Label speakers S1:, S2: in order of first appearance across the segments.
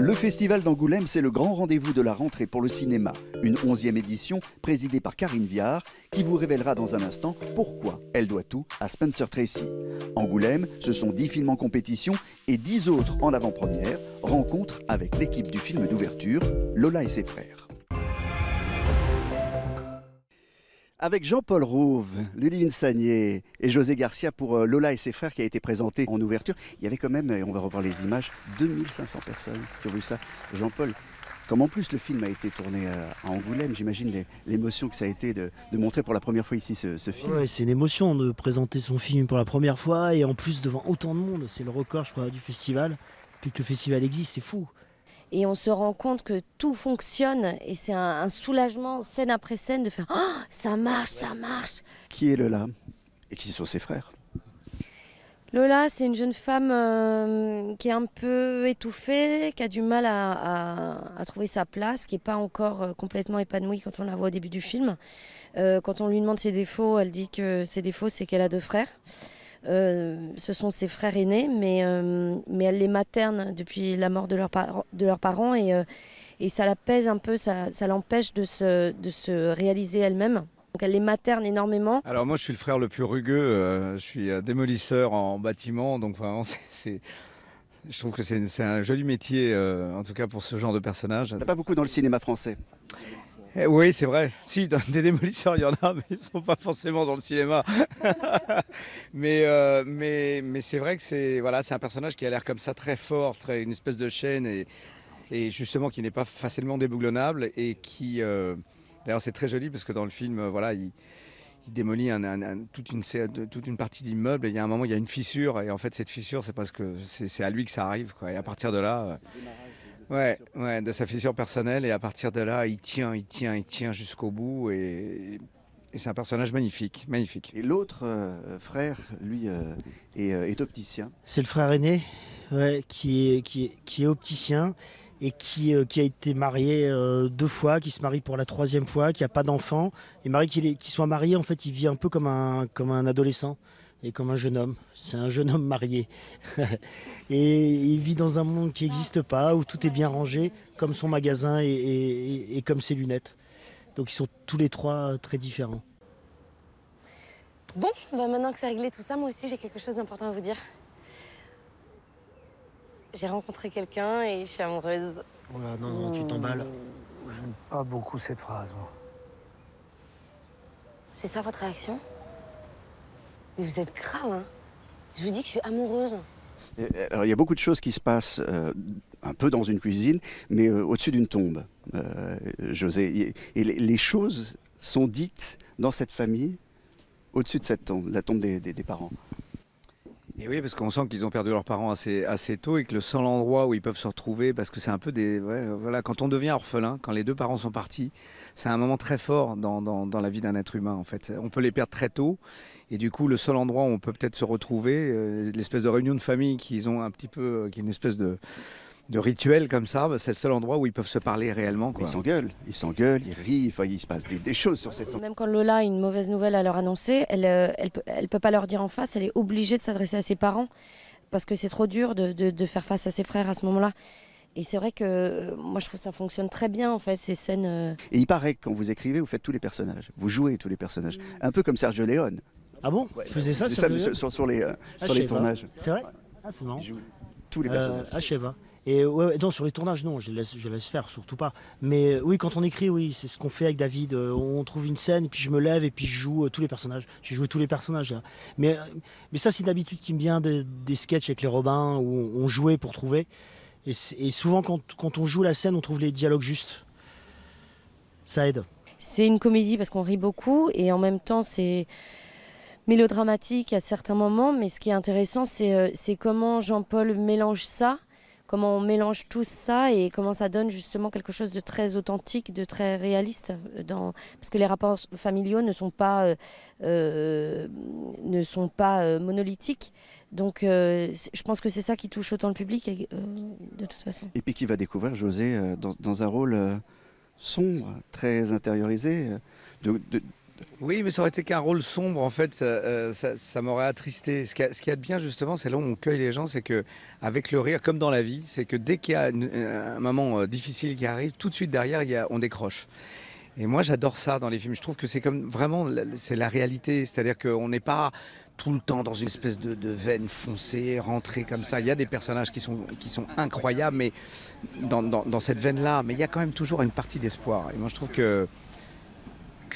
S1: Le festival d'Angoulême, c'est le grand rendez-vous de la rentrée pour le cinéma. Une 11e édition présidée par Karine Viard, qui vous révélera dans un instant pourquoi elle doit tout à Spencer Tracy. Angoulême, ce sont 10 films en compétition et 10 autres en avant-première. Rencontre avec l'équipe du film d'ouverture, Lola et ses frères. Avec Jean-Paul Rouve, Ludivine Sagnier et José Garcia pour Lola et ses frères qui a été présenté en ouverture. Il y avait quand même, et on va revoir les images, 2500 personnes qui ont vu ça. Jean-Paul, comme en plus le film a été tourné à Angoulême, j'imagine l'émotion que ça a été de montrer pour la première fois ici ce film.
S2: Ouais, c'est une émotion de présenter son film pour la première fois et en plus devant autant de monde. C'est le record, je crois, du festival. Depuis que le festival existe, c'est fou.
S3: Et on se rend compte que tout fonctionne et c'est un soulagement scène après scène de faire « Oh, ça marche, ça marche !»
S1: Qui est Lola et qui sont ses frères?
S3: Lola, c'est une jeune femme qui est un peu étouffée, qui a du mal à trouver sa place, qui n'est pas encore complètement épanouie quand on la voit au début du film. Quand on lui demande ses défauts, elle dit que ses défauts, c'est qu'elle a 2 frères. Ce sont ses frères aînés, mais elle les materne depuis la mort de leurs parents et ça la pèse un peu, ça l'empêche de se réaliser elle-même. Donc elle les materne énormément.
S4: Alors moi je suis le frère le plus rugueux, je suis démolisseur en bâtiment, donc vraiment je trouve que c'est un joli métier, en tout cas pour ce genre de personnage.
S1: Il n'y en a pas beaucoup dans le cinéma français.
S4: Oui, c'est vrai. Si, des démolisseurs, il y en a, mais ils ne sont pas forcément dans le cinéma. mais c'est vrai que c'est un personnage qui a l'air comme ça très fort, une espèce de chaîne, et justement qui n'est pas facilement déboulonnable, et qui... D'ailleurs, c'est très joli parce que dans le film, il démolit toute une partie d'immeuble, et il y a un moment, il y a une fissure, et en fait, cette fissure, c'est parce que c'est à lui que ça arrive, quoi. Et à partir de là... de sa fissure personnelle, et à partir de là, il tient jusqu'au bout, et c'est un personnage magnifique.
S1: Et l'autre frère, lui, est opticien.
S2: C'est le frère aîné, qui est opticien et qui a été marié 2 fois, qui se marie pour la 3e fois, qui n'a pas d'enfant. Et malgré qu'il soit marié, en fait, il vit un peu comme un adolescent. Et comme un jeune homme, c'est un jeune homme marié. Et il vit dans un monde qui n'existe pas, où tout est bien rangé, comme son magasin et comme ses lunettes. Donc ils sont tous les 3 très différents.
S3: Bon, maintenant que c'est réglé tout ça, moi aussi j'ai quelque chose d'important à vous dire. J'ai rencontré quelqu'un et je suis amoureuse.
S2: Voilà, non, tu t'emballes.
S5: J'aime pas beaucoup cette phrase, moi.
S3: C'est ça votre réaction? Mais vous êtes grave, hein. Je vous dis que je suis amoureuse.
S1: Alors, il y a beaucoup de choses qui se passent un peu dans une cuisine, mais au-dessus d'une tombe, José. Et les choses sont dites dans cette famille, au-dessus de cette tombe, la tombe des parents.
S4: Et oui, parce qu'on sent qu'ils ont perdu leurs parents assez tôt, et que le seul endroit où ils peuvent se retrouver, parce que c'est un peu quand on devient orphelin, quand les 2 parents sont partis, c'est un moment très fort dans la vie d'un être humain, en fait. On peut les perdre très tôt, et du coup, le seul endroit où on peut peut-être se retrouver, l'espèce de réunion de famille qu'ils ont un petit peu, qui est une espèce de rituel comme ça, c'est le seul endroit où ils peuvent se parler réellement, quoi.
S1: Ils s'engueulent, ils rient, enfin, il se passe des choses sur cette tombe.
S3: Même quand Lola a une mauvaise nouvelle à leur annoncer, elle peut pas leur dire en face, elle est obligée de s'adresser à ses parents parce que c'est trop dur de faire face à ses frères à ce moment-là. Et c'est vrai que moi je trouve que ça fonctionne très bien en fait, ces scènes.
S1: Et il paraît que quand vous écrivez, vous faites tous les personnages, vous jouez tous les personnages, un peu comme Sergio Leone.
S2: Ah bon?
S1: Ouais,
S2: il faisait ça
S1: sur les tournages.
S2: C'est vrai? Ah, c'est marrant.
S1: Il joue tous les personnages.
S2: Je sais pas. Et non, sur les tournages, non, je laisse faire, surtout pas. Mais oui, quand on écrit, oui, c'est ce qu'on fait avec David. On trouve une scène, et puis je me lève, et puis je joue tous les personnages. J'ai joué tous les personnages, là. Mais ça, c'est une habitude qui me vient des sketchs avec les Robins, où on jouait pour trouver. Et souvent, quand on joue la scène, on trouve les dialogues justes. Ça aide.
S3: C'est une comédie parce qu'on rit beaucoup, et en même temps, c'est mélodramatique à certains moments. Mais ce qui est intéressant, c'est comment Jean-Paul mélange ça. Comment on mélange tout ça et comment ça donne justement quelque chose de très authentique, de très réaliste. Parce que les rapports familiaux ne sont pas monolithiques. Donc je pense que c'est ça qui touche autant le public de toute façon.
S1: Et puis qui va découvrir José dans un rôle sombre, très intériorisé,
S4: Oui, mais ça aurait été qu'un rôle sombre, en fait, ça m'aurait attristé. Ce qu'il y a de bien, justement, c'est là où on cueille les gens, c'est qu'avec le rire, comme dans la vie, c'est que dès qu'il y a un moment difficile qui arrive, tout de suite derrière, on décroche. Et moi, j'adore ça dans les films. Je trouve que c'est comme vraiment, c'est la réalité. C'est-à-dire qu'on n'est pas tout le temps dans une espèce de veine foncée, rentrée comme ça. Il y a des personnages qui sont incroyables, mais dans cette veine-là, mais il y a quand même toujours une partie d'espoir. Et moi, je trouve que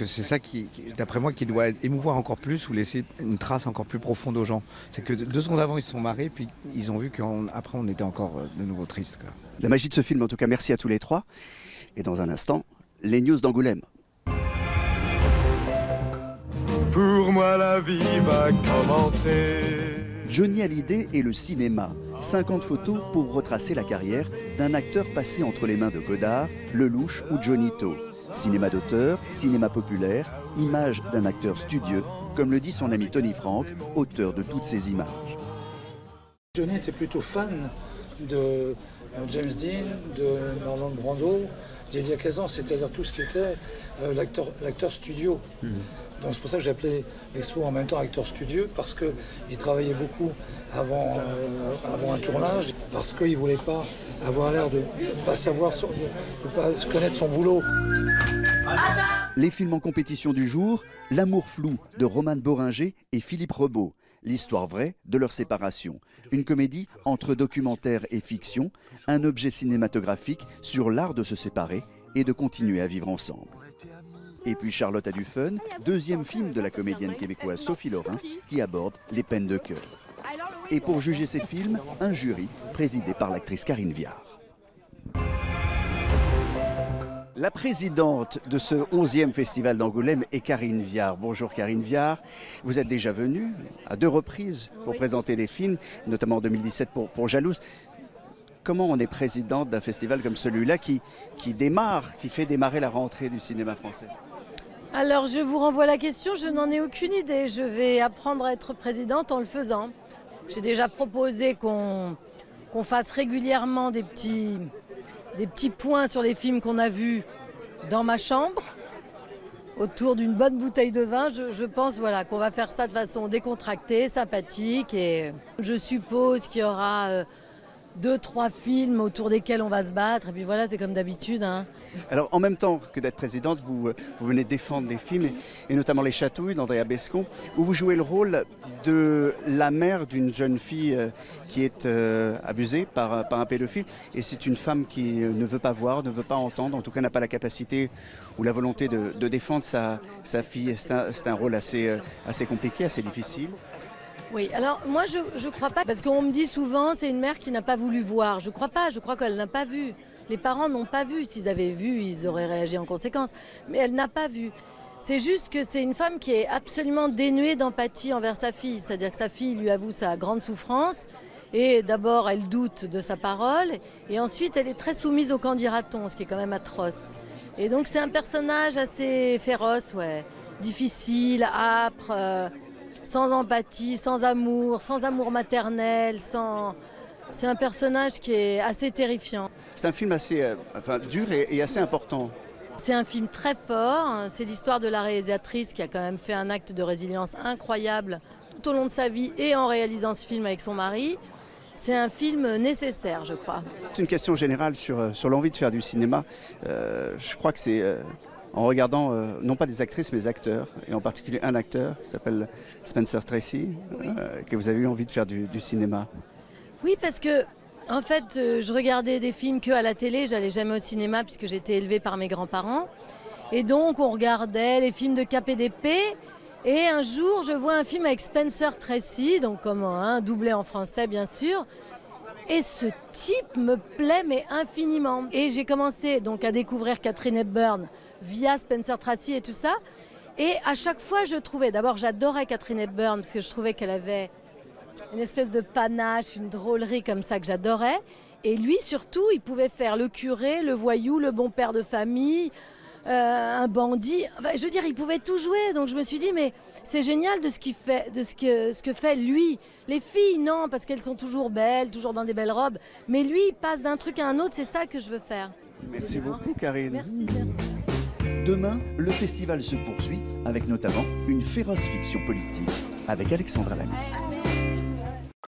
S4: c'est ça qui, d'après moi, qui doit émouvoir encore plus ou laisser une trace encore plus profonde aux gens. C'est que 2 secondes avant, ils se sont marrés, puis ils ont vu qu'après, on était encore de nouveau tristes.
S1: La magie de ce film, en tout cas, merci à tous les 3. Et dans un instant, les news d'Angoulême.
S6: Pour moi, la vie va commencer.
S1: Johnny Hallyday et le cinéma. 50 photos pour retracer la carrière d'un acteur passé entre les mains de Godard, Lelouch ou Johnny To. Cinéma d'auteur, cinéma populaire, image d'un acteur studieux, comme le dit son ami Tony Frank, auteur de toutes ces images.
S5: Johnny était plutôt fan de James Dean, de Marlon Brando, d'Elia Kazan, c'est-à-dire tout ce qui était l'acteur studio. Donc c'est pour ça que j'ai appelé l'expo en même temps acteur studio, parce qu'il travaillait beaucoup avant un tournage, parce qu'il ne voulait pas avoir l'air de ne pas savoir, de ne pas se connaître son boulot.
S1: Les films en compétition du jour, L'amour flou de Romane Boringer et Philippe Rebaud. L'histoire vraie de leur séparation. Une comédie entre documentaire et fiction, un objet cinématographique sur l'art de se séparer et de continuer à vivre ensemble. Et puis Charlotte a du fun, deuxième film de la comédienne québécoise Sophie Lorrain qui aborde les peines de cœur. Et pour juger ces films, un jury présidé par l'actrice Karine Viard. La présidente de ce 11e festival d'Angoulême est Karine Viard. Bonjour Karine Viard. Vous êtes déjà venue à 2 reprises pour présenter des films, notamment en 2017 pour Jalouse. Comment on est présidente d'un festival comme celui-là qui fait démarrer la rentrée du cinéma français?
S7: Alors je vous renvoie la question, je n'en ai aucune idée. Je vais apprendre à être présidente en le faisant. J'ai déjà proposé qu'on fasse régulièrement des petits points sur les films qu'on a vus dans ma chambre, autour d'une bonne bouteille de vin. Je pense voilà, qu'on va faire ça de façon décontractée, sympathique. Et je suppose qu'il y aura 2-3 films autour desquels on va se battre. Et puis voilà, c'est comme d'habitude. Hein.
S1: Alors en même temps que d'être présidente, vous venez défendre des films, et notamment Les Chatouilles d'Andrea Bescon, où vous jouez le rôle de la mère d'une jeune fille qui est abusée par un pédophile. Et c'est une femme qui ne veut pas voir, ne veut pas entendre, en tout cas n'a pas la capacité ou la volonté de défendre sa fille. C'est un rôle assez compliqué, assez difficile.
S7: Oui, alors moi je crois pas, parce qu'on me dit souvent c'est une mère qui n'a pas voulu voir. Je crois pas, je crois qu'elle n'a pas vu. Les parents n'ont pas vu. S'ils avaient vu, ils auraient réagi en conséquence. Mais elle n'a pas vu. C'est juste que c'est une femme qui est absolument dénuée d'empathie envers sa fille. C'est-à-dire que sa fille lui avoue sa grande souffrance. Et d'abord, elle doute de sa parole. Et ensuite, elle est très soumise au qu'en dira-t-on, ce qui est quand même atroce. Et donc c'est un personnage assez féroce, ouais, difficile, âpre. Sans empathie, sans amour maternel, c'est un personnage qui est assez terrifiant.
S1: C'est un film assez dur et assez important.
S7: C'est un film très fort, c'est l'histoire de la réalisatrice qui a quand même fait un acte de résilience incroyable tout au long de sa vie et en réalisant ce film avec son mari. C'est un film nécessaire, je crois.
S1: C'est une question générale sur l'envie de faire du cinéma. Je crois que c'est... en regardant, non pas des actrices, mais des acteurs, et en particulier un acteur qui s'appelle Spencer Tracy, oui. Que vous avez eu envie de faire du cinéma.
S7: Oui, parce que, en fait, je regardais des films qu'à la télé, j'allais jamais au cinéma puisque j'étais élevée par mes grands-parents. Et donc, on regardait les films de Cap et d'Épée. Et un jour, je vois un film avec Spencer Tracy, donc comme un doublé en français, bien sûr. Et ce type me plaît, mais infiniment. Et j'ai commencé donc à découvrir Katharine Hepburn via Spencer Tracy et tout ça. Et à chaque fois, je trouvais... D'abord, j'adorais Katharine Hepburn parce que je trouvais qu'elle avait une espèce de panache, une drôlerie comme ça que j'adorais. Et lui, surtout, il pouvait faire le curé, le voyou, le bon père de famille, un bandit. Enfin, je veux dire, il pouvait tout jouer. Donc je me suis dit, mais c'est génial de ce qu'il fait, de ce que fait lui. Les filles, non, parce qu'elles sont toujours belles, toujours dans des belles robes. Mais lui, il passe d'un truc à un autre, c'est ça que je veux faire.
S1: Merci beaucoup, Karine.
S7: Merci.
S1: Demain, le festival se poursuit avec notamment une féroce fiction politique avec Alexandra Lamy.